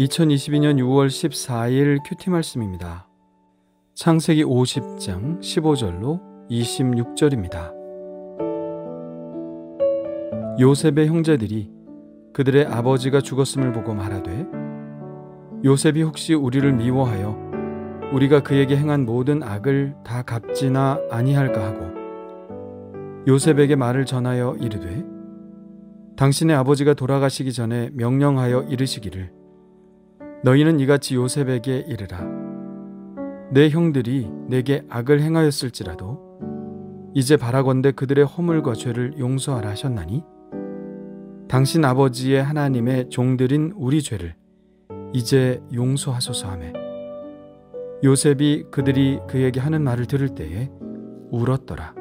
2022년 6월 14일 큐티 말씀입니다. 창세기 50장 15절로 26절입니다. 요셉의 형제들이 그들의 아버지가 죽었음을 보고 말하되 요셉이 혹시 우리를 미워하여 우리가 그에게 행한 모든 악을 다 갚지나 아니할까 하고 요셉에게 말을 전하여 이르되 당신의 아버지가 돌아가시기 전에 명령하여 이르시기를 너희는 이같이 요셉에게 이르라. 내 형들이 내게 악을 행하였을지라도 이제 바라건대 그들의 허물과 죄를 용서하라 하셨나니 당신 아버지의 하나님의 종들인 우리 죄를 이제 용서하소서 하매 요셉이 그들이 그에게 하는 말을 들을 때에 울었더라.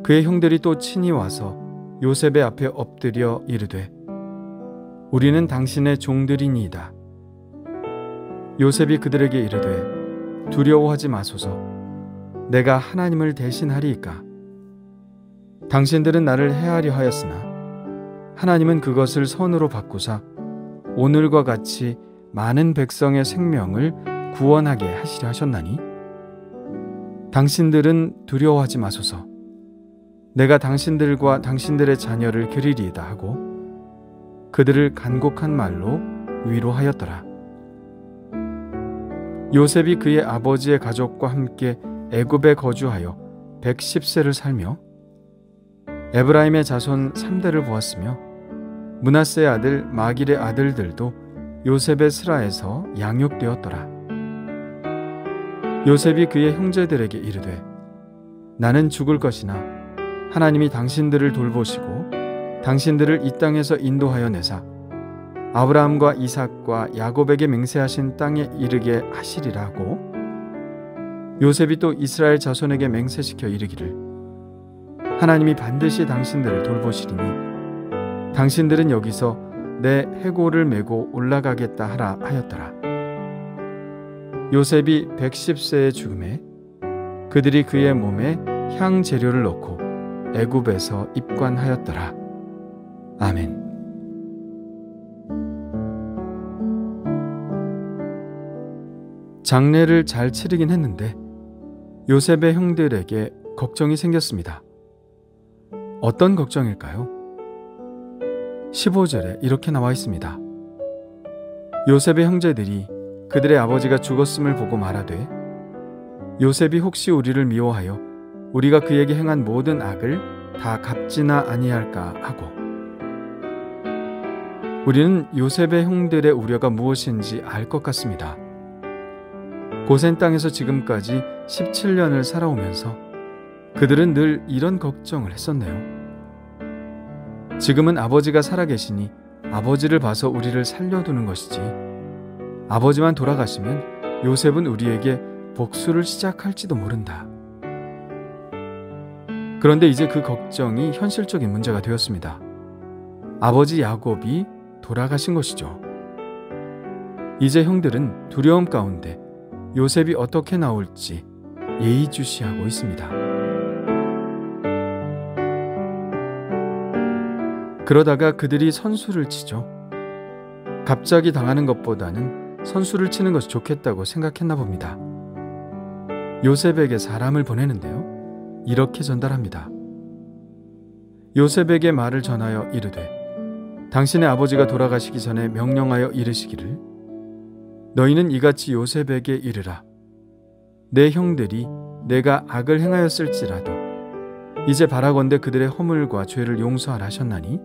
그의 형들이 또 친히 와서 요셉의 앞에 엎드려 이르되 우리는 당신의 종들이니이다. 요셉이 그들에게 이르되 두려워하지 마소서. 내가 하나님을 대신하리이까. 당신들은 나를 해하려 하였으나 하나님은 그것을 선으로 바꾸사 오늘과 같이 많은 백성의 생명을 구원하게 하시려 하셨나니 당신들은 두려워하지 마소서. 내가 당신들과 당신들의 자녀를 기리리이다 하고 그들을 간곡한 말로 위로하였더라. 요셉이 그의 아버지의 가족과 함께 애굽에 거주하여 110세를 살며 에브라임의 자손 3대를 보았으며 므낫세의 아들 마길의 아들들도 요셉의 스라에서 양육되었더라. 요셉이 그의 형제들에게 이르되 나는 죽을 것이나 하나님이 당신들을 돌보시고 당신들을 이 땅에서 인도하여 내사 아브라함과 이삭과 야곱에게 맹세하신 땅에 이르게 하시리라 하고 요셉이 또 이스라엘 자손에게 맹세시켜 이르기를 하나님이 반드시 당신들을 돌보시리니 당신들은 여기서 내 해골을 메고 올라가겠다 하라 하였더라. 요셉이 110세의 죽음에 그들이 그의 몸에 향 재료를 넣고 애굽에서 입관하였더라. 아멘. 장례를 잘 치르긴 했는데 요셉의 형들에게 걱정이 생겼습니다. 어떤 걱정일까요? 15절에 이렇게 나와 있습니다. 요셉의 형제들이 그들의 아버지가 죽었음을 보고 말하되 요셉이 혹시 우리를 미워하여 우리가 그에게 행한 모든 악을 다 갚지나 아니할까 하고 우리는 요셉의 형들의 우려가 무엇인지 알 것 같습니다. 고센 땅에서 지금까지 17년을 살아오면서 그들은 늘 이런 걱정을 했었네요. 지금은 아버지가 살아계시니 아버지를 봐서 우리를 살려두는 것이지 아버지만 돌아가시면 요셉은 우리에게 복수를 시작할지도 모른다. 그런데 이제 그 걱정이 현실적인 문제가 되었습니다. 아버지 야곱이 돌아가신 것이죠. 이제 형들은 두려움 가운데 요셉이 어떻게 나올지 예의주시하고 있습니다. 그러다가 그들이 선수를 치죠. 갑자기 당하는 것보다는 선수를 치는 것이 좋겠다고 생각했나 봅니다. 요셉에게 사람을 보내는데요. 이렇게 전달합니다. 요셉에게 말을 전하여 이르되 당신의 아버지가 돌아가시기 전에 명령하여 이르시기를 너희는 이같이 요셉에게 이르라. 내 형들이 내가 악을 행하였을지라도 이제 바라건대 그들의 허물과 죄를 용서하라 하셨나니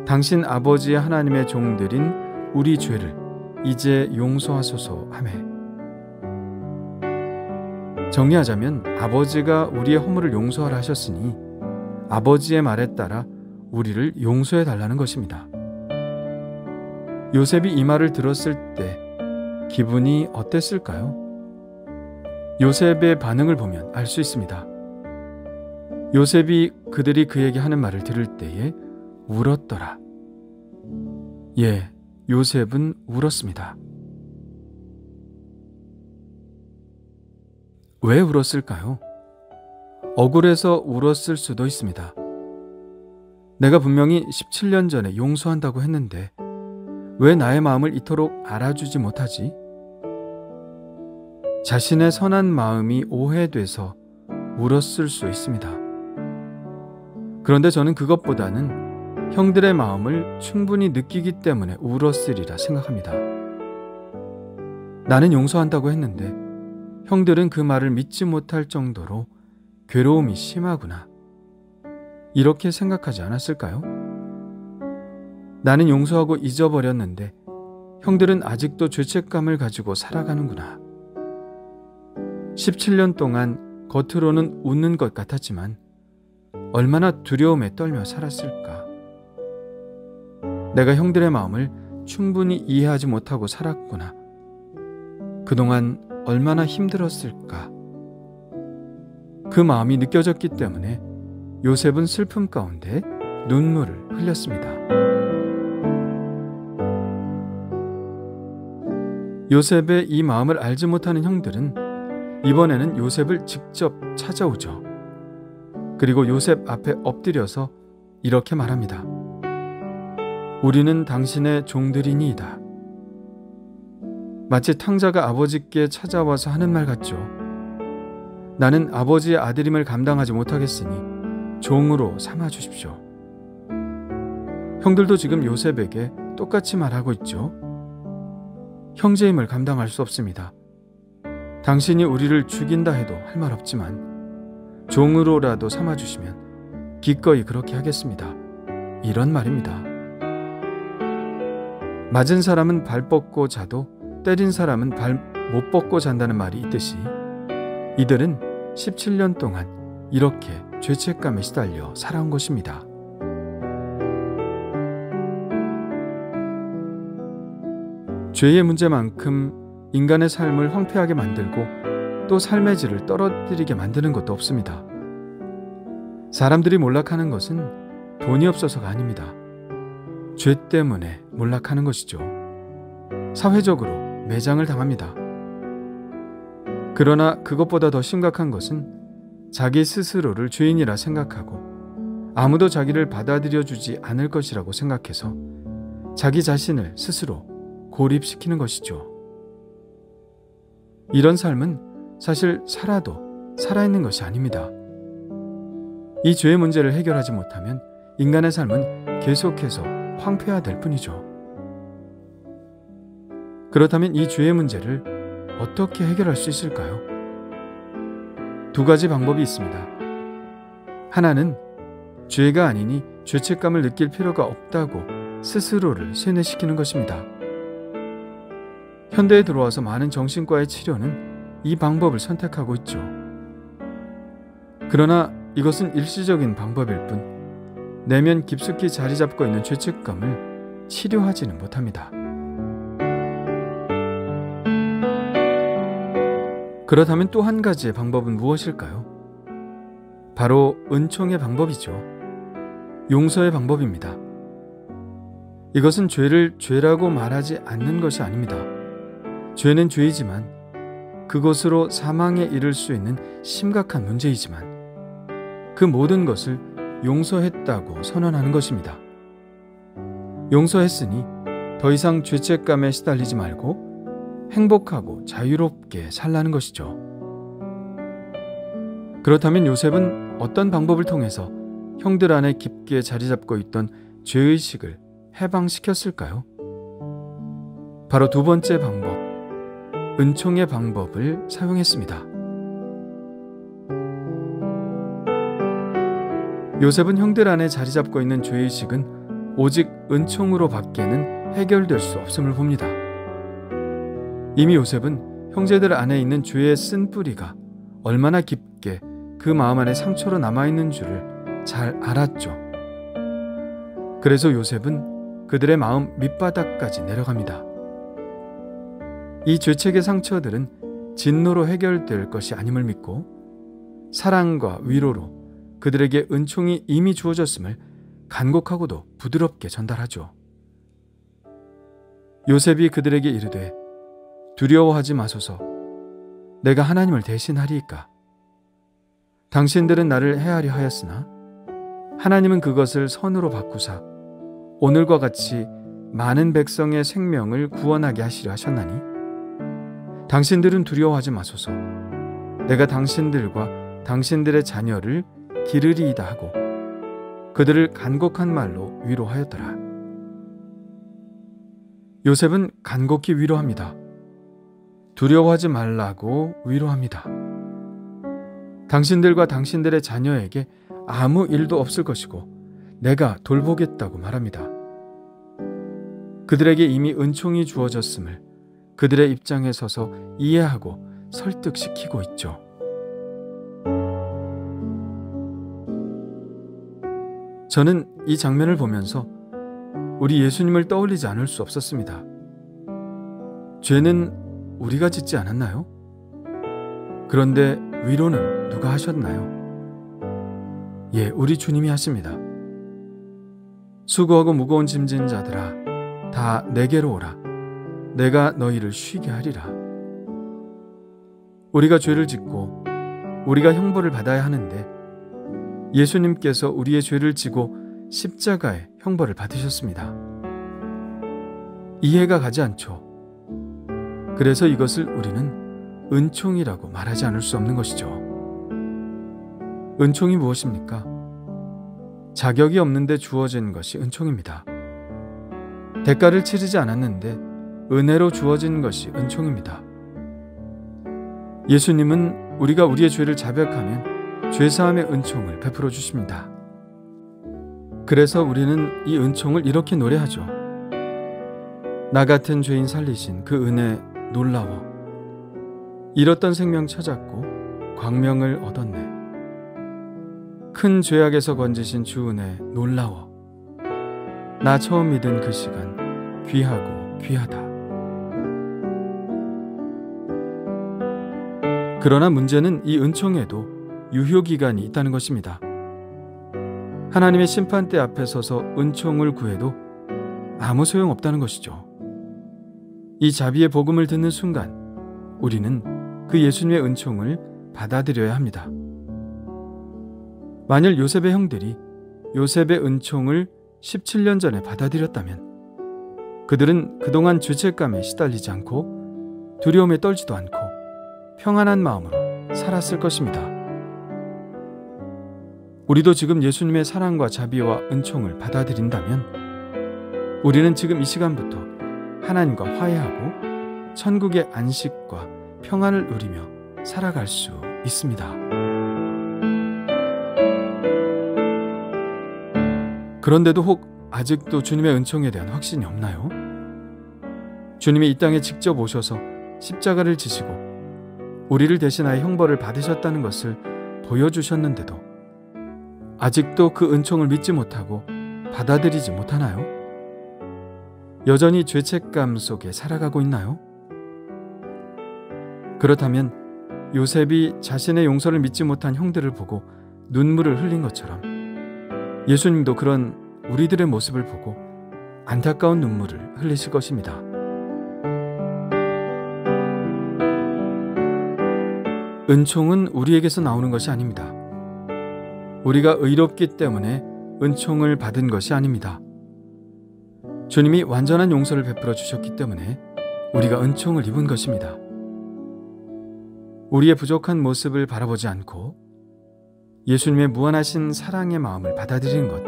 당신 아버지의 하나님의 종들인 우리 죄를 이제 용서하소서 하매 정리하자면 아버지가 우리의 허물을 용서하라 하셨으니 아버지의 말에 따라 우리를 용서해 달라는 것입니다. 요셉이 이 말을 들었을 때 기분이 어땠을까요? 요셉의 반응을 보면 알 수 있습니다. 요셉이 그들이 그에게 하는 말을 들을 때에 울었더라. 예, 요셉은 울었습니다. 왜 울었을까요? 억울해서 울었을 수도 있습니다. 내가 분명히 17년 전에 용서한다고 했는데 왜 나의 마음을 이토록 알아주지 못하지? 자신의 선한 마음이 오해돼서 울었을 수 있습니다. 그런데 저는 그것보다는 형들의 마음을 충분히 느끼기 때문에 울었으리라 생각합니다. 나는 용서한다고 했는데 형들은 그 말을 믿지 못할 정도로 괴로움이 심하구나. 이렇게 생각하지 않았을까요? 나는 용서하고 잊어버렸는데 형들은 아직도 죄책감을 가지고 살아가는구나. 17년 동안 겉으로는 웃는 것 같았지만 얼마나 두려움에 떨며 살았을까. 내가 형들의 마음을 충분히 이해하지 못하고 살았구나. 그동안 얼마나 힘들었을까. 그 마음이 느껴졌기 때문에 요셉은 슬픔 가운데 눈물을 흘렸습니다. 요셉의 이 마음을 알지 못하는 형들은 이번에는 요셉을 직접 찾아오죠. 그리고 요셉 앞에 엎드려서 이렇게 말합니다. 우리는 당신의 종들이니이다. 마치 탕자가 아버지께 찾아와서 하는 말 같죠. 나는 아버지의 아들임을 감당하지 못하겠으니 종으로 삼아 주십시오. 형들도 지금 요셉에게 똑같이 말하고 있죠. 형제임을 감당할 수 없습니다. 당신이 우리를 죽인다 해도 할 말 없지만 종으로라도 삼아주시면 기꺼이 그렇게 하겠습니다. 이런 말입니다. 맞은 사람은 발 뻗고 자도 때린 사람은 발 못 뻗고 잔다는 말이 있듯이 이들은 17년 동안 이렇게 죄책감에 시달려 살아온 것입니다. 죄의 문제만큼 인간의 삶을 황폐하게 만들고 또 삶의 질을 떨어뜨리게 만드는 것도 없습니다. 사람들이 몰락하는 것은 돈이 없어서가 아닙니다. 죄 때문에 몰락하는 것이죠. 사회적으로 매장을 당합니다. 그러나 그것보다 더 심각한 것은 자기 스스로를 죄인이라 생각하고 아무도 자기를 받아들여 주지 않을 것이라고 생각해서 자기 자신을 스스로 고립시키는 것이죠. 이런 삶은 사실 살아도 살아있는 것이 아닙니다. 이 죄의 문제를 해결하지 못하면 인간의 삶은 계속해서 황폐화될 뿐이죠. 그렇다면 이 죄의 문제를 어떻게 해결할 수 있을까요? 두 가지 방법이 있습니다. 하나는 죄가 아니니 죄책감을 느낄 필요가 없다고 스스로를 세뇌시키는 것입니다. 현대에 들어와서 많은 정신과의 치료는 이 방법을 선택하고 있죠. 그러나 이것은 일시적인 방법일 뿐 내면 깊숙이 자리 잡고 있는 죄책감을 치료하지는 못합니다. 그렇다면 또 한 가지의 방법은 무엇일까요? 바로 은총의 방법이죠. 용서의 방법입니다. 이것은 죄를 죄라고 말하지 않는 것이 아닙니다. 죄는 죄이지만 그것으로 사망에 이를 수 있는 심각한 문제이지만 그 모든 것을 용서했다고 선언하는 것입니다. 용서했으니 더 이상 죄책감에 시달리지 말고 행복하고 자유롭게 살라는 것이죠. 그렇다면 요셉은 어떤 방법을 통해서 형들 안에 깊게 자리 잡고 있던 죄의식을 해방시켰을까요? 바로 두 번째 방법, 은총의 방법을 사용했습니다. 요셉은 형들 안에 자리 잡고 있는 죄의식은 오직 은총으로 밖에는 해결될 수 없음을 봅니다. 이미 요셉은 형제들 안에 있는 죄의 쓴뿌리가 얼마나 깊게 그 마음 안에 상처로 남아있는 줄을 잘 알았죠. 그래서 요셉은 그들의 마음 밑바닥까지 내려갑니다. 이 죄책의 상처들은 진노로 해결될 것이 아님을 믿고 사랑과 위로로 그들에게 은총이 이미 주어졌음을 간곡하고도 부드럽게 전달하죠. 요셉이 그들에게 이르되 두려워하지 마소서. 내가 하나님을 대신하리이까. 당신들은 나를 해하려 하였으나 하나님은 그것을 선으로 바꾸사 오늘과 같이 많은 백성의 생명을 구원하게 하시려 하셨나니 당신들은 두려워하지 마소서. 내가 당신들과 당신들의 자녀를 기르리이다 하고 그들을 간곡한 말로 위로하였더라. 요셉은 간곡히 위로합니다. 두려워하지 말라고 위로합니다. 당신들과 당신들의 자녀에게 아무 일도 없을 것이고 내가 돌보겠다고 말합니다. 그들에게 이미 은총이 주어졌음을 그들의 입장에 서서 이해하고 설득시키고 있죠. 저는 이 장면을 보면서 우리 예수님을 떠올리지 않을 수 없었습니다. 죄는 우리가 짓지 않았나요? 그런데 위로는 누가 하셨나요? 예, 우리 주님이 하십니다. 수고하고 무거운 짐진 자들아, 다 내게로 오라. 내가 너희를 쉬게 하리라. 우리가 죄를 짓고 우리가 형벌을 받아야 하는데 예수님께서 우리의 죄를 지고 십자가의 형벌을 받으셨습니다. 이해가 가지 않죠. 그래서 이것을 우리는 은총이라고 말하지 않을 수 없는 것이죠. 은총이 무엇입니까? 자격이 없는데 주어진 것이 은총입니다. 대가를 치르지 않았는데 은혜로 주어진 것이 은총입니다. 예수님은 우리가 우리의 죄를 자백하면 죄사함의 은총을 베풀어 주십니다. 그래서 우리는 이 은총을 이렇게 노래하죠. 나 같은 죄인 살리신 그 은혜 놀라워. 잃었던 생명 찾았고 광명을 얻었네. 큰 죄악에서 건지신 주 은혜 놀라워. 나 처음 믿은 그 시간 귀하고 귀하다. 그러나 문제는 이 은총에도 유효기간이 있다는 것입니다. 하나님의 심판대 앞에 서서 은총을 구해도 아무 소용없다는 것이죠. 이 자비의 복음을 듣는 순간 우리는 그 예수님의 은총을 받아들여야 합니다. 만일 요셉의 형들이 요셉의 은총을 17년 전에 받아들였다면 그들은 그동안 죄책감에 시달리지 않고 두려움에 떨지도 않고 평안한 마음으로 살았을 것입니다. 우리도 지금 예수님의 사랑과 자비와 은총을 받아들인다면 우리는 지금 이 시간부터 하나님과 화해하고 천국의 안식과 평안을 누리며 살아갈 수 있습니다. 그런데도 혹 아직도 주님의 은총에 대한 확신이 없나요? 주님이 이 땅에 직접 오셔서 십자가를 지시고 우리를 대신하여 형벌을 받으셨다는 것을 보여주셨는데도 아직도 그 은총을 믿지 못하고 받아들이지 못하나요? 여전히 죄책감 속에 살아가고 있나요? 그렇다면 요셉이 자신의 용서를 믿지 못한 형들을 보고 눈물을 흘린 것처럼 예수님도 그런 우리들의 모습을 보고 안타까운 눈물을 흘리실 것입니다. 은총은 우리에게서 나오는 것이 아닙니다. 우리가 의롭기 때문에 은총을 받은 것이 아닙니다. 주님이 완전한 용서를 베풀어 주셨기 때문에 우리가 은총을 입은 것입니다. 우리의 부족한 모습을 바라보지 않고 예수님의 무한하신 사랑의 마음을 받아들이는 것,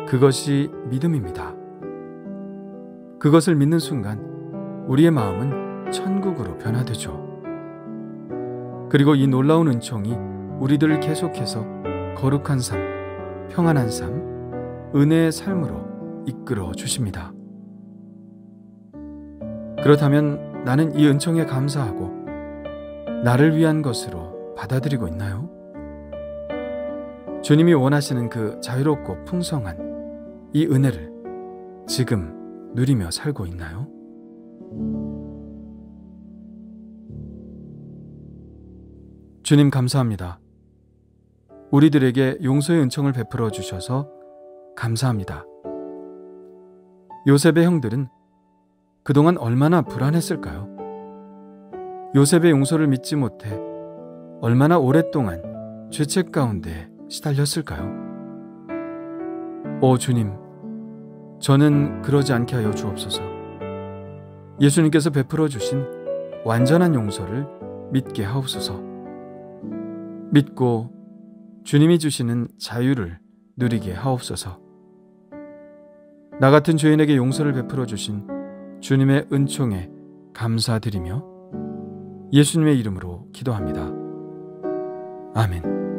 그것이 믿음입니다. 그것을 믿는 순간 우리의 마음은 천국으로 변화되죠. 그리고 이 놀라운 은총이 우리들을 계속해서 거룩한 삶, 평안한 삶, 은혜의 삶으로 이끌어 주십니다. 그렇다면 나는 이 은총에 감사하고 나를 위한 것으로 받아들이고 있나요? 주님이 원하시는 그 자유롭고 풍성한 이 은혜를 지금 누리며 살고 있나요? 주님 감사합니다. 우리들에게 용서의 은총을 베풀어 주셔서 감사합니다. 요셉의 형들은 그동안 얼마나 불안했을까요? 요셉의 용서를 믿지 못해 얼마나 오랫동안 죄책 가운데 시달렸을까요? 오 주님, 저는 그러지 않게 하여 주옵소서. 예수님께서 베풀어 주신 완전한 용서를 믿게 하옵소서. 믿고 주님이 주시는 자유를 누리게 하옵소서. 나 같은 죄인에게 용서를 베풀어 주신 주님의 은총에 감사드리며 예수님의 이름으로 기도합니다. 아멘.